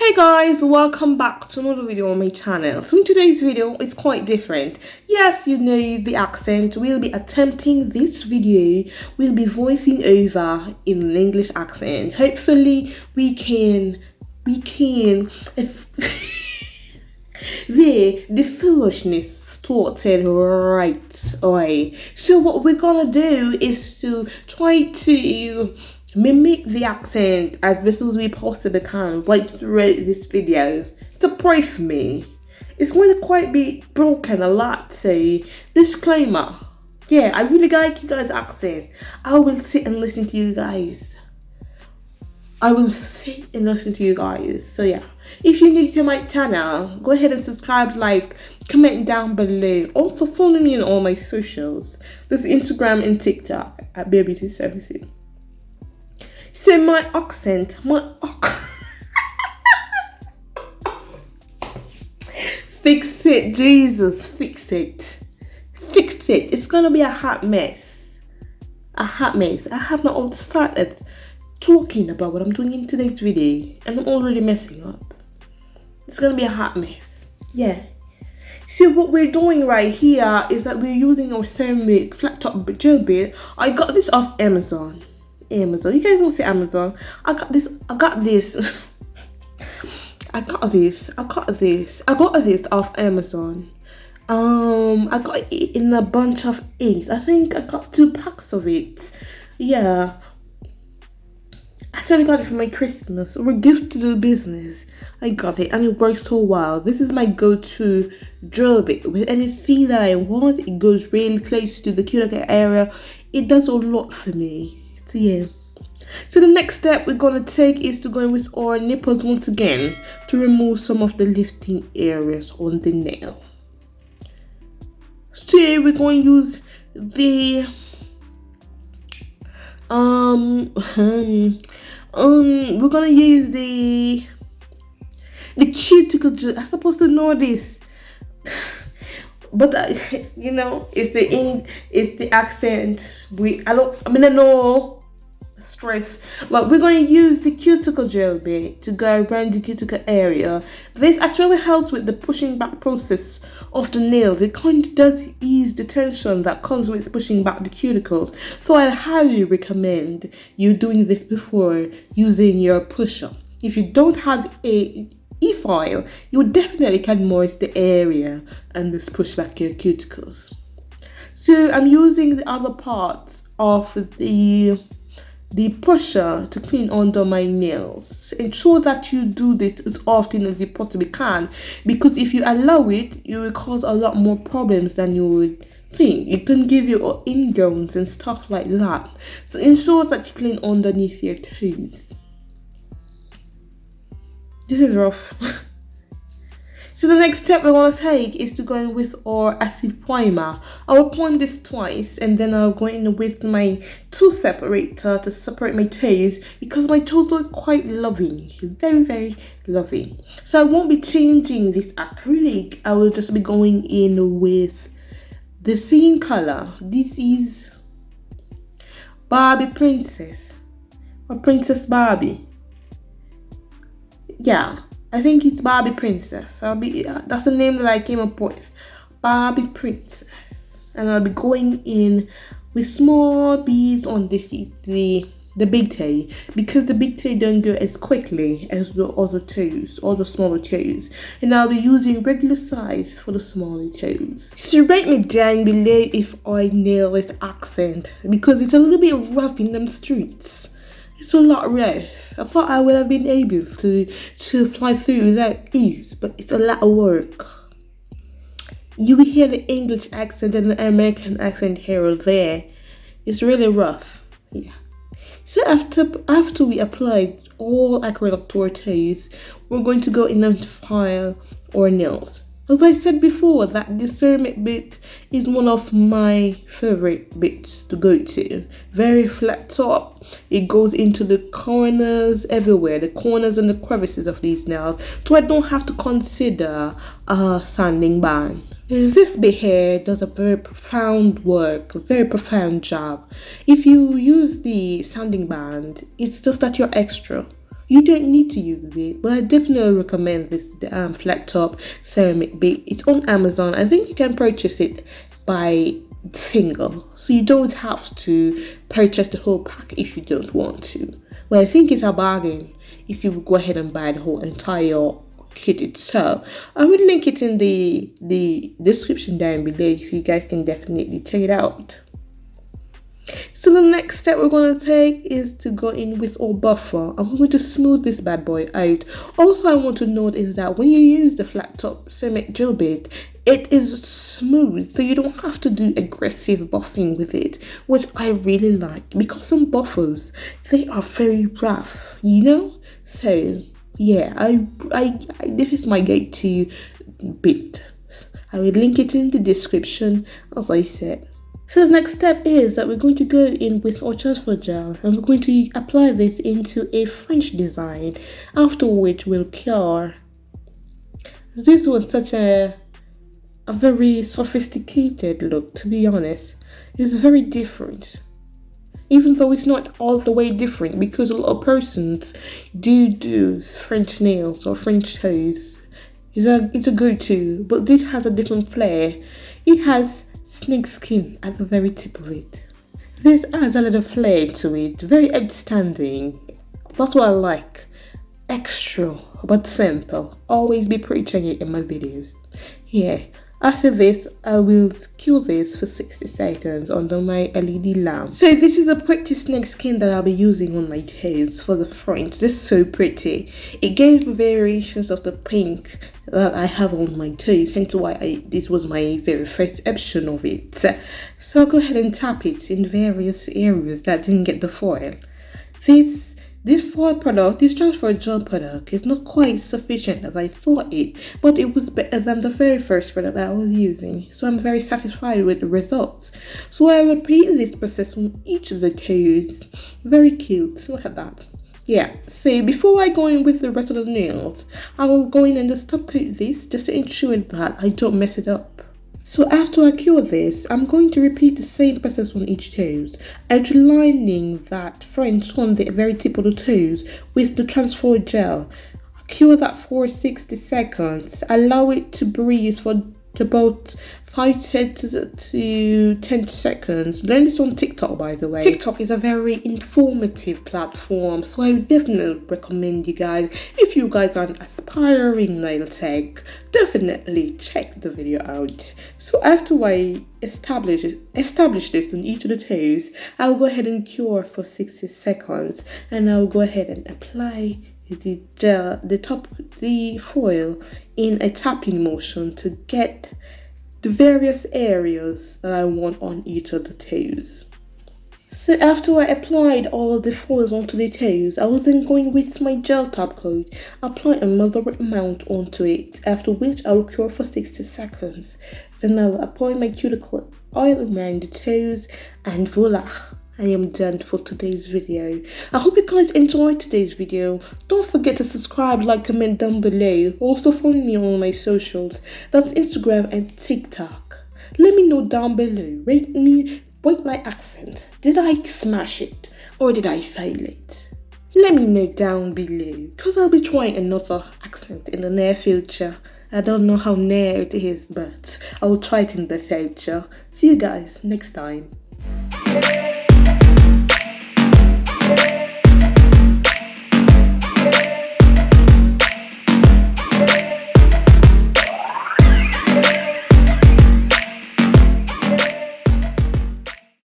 Hey guys, welcome back to another video on my channel. So in today's video, it's quite different. Yes, you know the accent. We'll be attempting this video. We'll be voicing over in an English accent. Hopefully if the foolishness started right away. So what we're gonna do is to try to mimic the accent as best as we possibly can right throughout this video. So pray for me. It's going to quite be broken a lot, so disclaimer. Yeah, I really like you guys' accent. I will sit and listen to you guys. So yeah, if you're new to my channel, go ahead and subscribe, like, comment down below. Also follow me on all my socials. There's Instagram and TikTok at Baby Beauty Services. So my accent. Fix it, Jesus, fix it. Fix it. It's gonna be a hot mess. I have not all started talking about what I'm doing in today's video, and I'm already messing up. It's gonna be a hot mess. Yeah. So what we're doing right here is that we're using our ceramic flat top gel bit. I got this off Amazon. You guys don't say Amazon. I got this I got this off Amazon. I got it in a bunch of 8. I think I got 2 packs of it. Yeah, actually got it for my Christmas or a gift to the business. I got it and it works so well. This is my go-to gel bit. With anything that I want, it goes really close to the cuticle area. It does a lot for me. So yeah. So the next step we're gonna take is to go in with our nipples once again to remove some of the lifting areas on the nail. So we're going to use the we're gonna use the cuticle gel. I'm supposed to know this. But it's the accent. I don't know stress. But we're going to use the cuticle gel bit to go around the cuticle area. This actually helps with the pushing back process of the nails. It kind of does ease the tension that comes with pushing back the cuticles. So I highly recommend you doing this before using your pusher. If you don't have a e-file, you definitely can moist the area and just push back your cuticles. So I'm using the other parts of the pusher to clean under my nails. Ensure that you do this as often as you possibly can, because if you allow it, it will cause a lot more problems than you would think. It can give you ingrowns and stuff like that. So ensure that you clean underneath your toes. This is rough. So the next step we're going to take is to go in with our acid primer. I will prime this twice and then I'll go in with my tool separator to separate my toes, because my toes are quite loving, very, very loving. So I won't be changing this acrylic. I will just be going in with the same color. This is Barbie Princess or Princess Barbie. Yeah, I think it's Barbie Princess. That's the name that I came up with, Barbie Princess. And I'll be going in with small beads on the big toe, because the big toe don't go as quickly as the other toes, or the smaller toes. And I'll be using regular size for the smaller toes. So write me down below if I nail this accent, because it's a little bit rough in them streets. It's a lot rough. I thought I would have been able to fly through without ease, but it's a lot of work. You will hear the English accent and the American accent here or there. It's really rough. Yeah. So after we applied all acrylic to our toes, we're going to go in and file our nails. As I said before, that the ceramic bit is one of my favorite bits to go to. Very flat top. It goes into the corners everywhere, the corners and the crevices of these nails, so I don't have to consider a sanding band. This bit here does a very profound work, a very profound job. If you use the sanding band, it's just that you're extra. you don't need to use it, but I definitely recommend this flat top ceramic bit. It's on Amazon. I think you can purchase it by single, so you don't have to purchase the whole pack if you don't want to. Well, I think it's a bargain if you go ahead and buy the whole entire kit itself. I will link it in the description down below, so you guys can definitely check it out. So the next step we're going to take is to go in with our buffer. I'm going to smooth this bad boy out. Also, I want to note is that when you use the flat top ceramic gel bit, it is smooth, so you don't have to do aggressive buffing with it, which I really like, because some buffers, they are very rough, you know. So yeah, I this is my go-to bit. I will link it in the description, as I said. So the next step is that we're going to go in with our transfer gel, and we're going to apply this into a French design, after which we'll cure. This was such a very sophisticated look, to be honest. It's very different, even though it's not all the way different, because a lot of persons do French nails or French toes. It's a go-to, but this has a different flair. It has snake skin at the very tip of it. This adds a little flair to it, very outstanding. That's what I like. Extra but simple. Always be preaching it in my videos. Yeah. After this, I will cure this for 60 seconds under my LED lamp. So this is a pretty snake skin that I'll be using on my toes for the front. This is so pretty. It gave variations of the pink that I have on my toes, hence why this was my very first option of it. So I'll go ahead and tap it in various areas that didn't get the foil. This foil product, this transfer gel product, is not quite sufficient as I thought it, but it was better than the very first product that I was using, so I'm very satisfied with the results. So I repeat this process on each of the toes. Very cute, look at that. Yeah, so before I go in with the rest of the nails, I will go in and just top coat this just to ensure that I don't mess it up. So after I cure this, I'm going to repeat the same process on each toes, outlining that French on the very tip of the toes with the transfer gel. Cure that for 60 seconds, allow it to breathe for about 5 to 10 seconds. Learn this on TikTok, by the way. TikTok is a very informative platform, so I would definitely recommend you guys, if you guys are an aspiring nail tech, definitely check the video out. So after I establish this on each of the toes, I'll go ahead and cure for 60 seconds, and I'll go ahead and apply the gel, the foil in a tapping motion to get the various areas that I want on each of the toes. So after I applied all of the foils onto the toes, I was then going with my gel top coat, apply a moderate amount onto it, after which I will cure for 60 seconds. Then I will apply my cuticle oil around the toes, and voila! I am done for today's video. I hope you guys enjoyed today's video. Don't forget to subscribe, like, comment down below. Also follow me on my socials. That's Instagram and TikTok. Let me know down below. Rate my accent. Did I smash it or did I fail it? Let me know down below, because I'll be trying another accent in the near future. I don't know how near it is, but I will try it in the future. See you guys next time.